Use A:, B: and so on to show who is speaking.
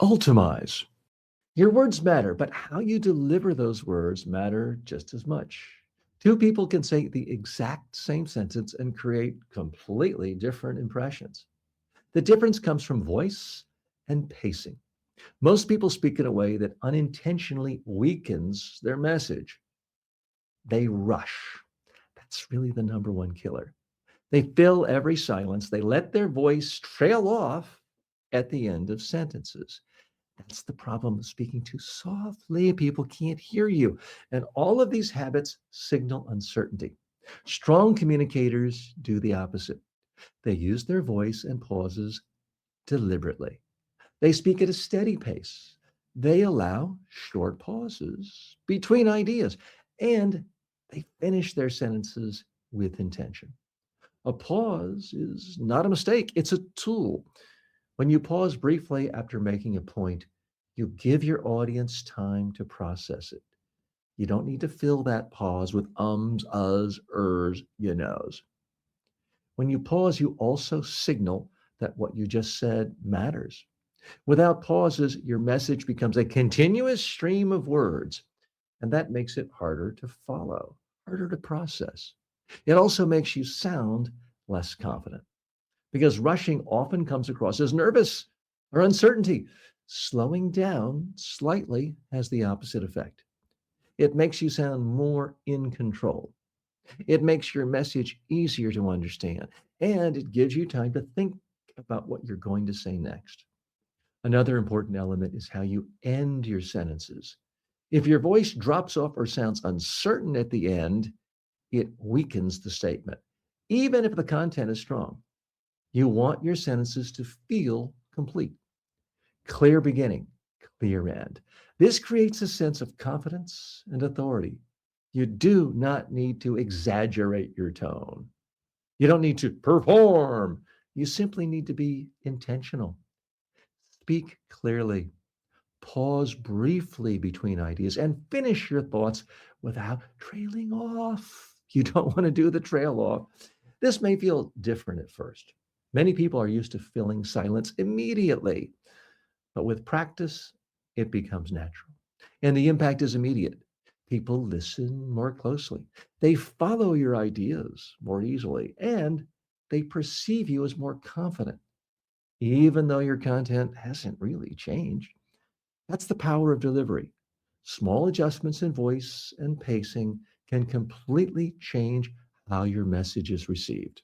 A: Ultamize. Your words matter, but how you deliver those words matter just as much. Two people can say the exact same sentence and create completely different impressions. The difference comes from voice and pacing. Most people speak in a way that unintentionally weakens their message. They rush. That's really the number one killer. They fill every silence, they let their voice trail off at the end of sentences. That's the problem of speaking too softly. People can't hear you. And all of these habits signal uncertainty. Strong communicators do the opposite. They use their voice and pauses deliberately. They speak at a steady pace. They allow short pauses between ideas, and they finish their sentences with intention. A pause is not a mistake, it's a tool. When you pause briefly after making a point, you give your audience time to process it. You don't need to fill that pause with ums, uhs, ers, you knows. When you pause, you also signal that what you just said matters. Without pauses, your message becomes a continuous stream of words, and that makes it harder to follow, harder to process. It also makes you sound less confident because rushing often comes across as nervous or uncertainty. Slowing down slightly has the opposite effect. It makes you sound more in control. It makes your message easier to understand, and it gives you time to think about what you're going to say next. Another important element is how you end your sentences. If your voice drops off or sounds uncertain at the end, it weakens the statement, even if the content is strong. You want your sentences to feel complete. Clear beginning, clear end. This creates a sense of confidence and authority. You do not need to exaggerate your tone. You don't need to perform. You simply need to be intentional. Speak clearly. Pause briefly between ideas and finish your thoughts without trailing off. You don't want to do the trail off. This may feel different at first. Many people are used to filling silence immediately, but with practice, it becomes natural. And the impact is immediate. People listen more closely, they follow your ideas more easily, and they perceive you as more confident, even though your content hasn't really changed. That's the power of delivery. Small adjustments in voice and pacing can completely change how your message is received.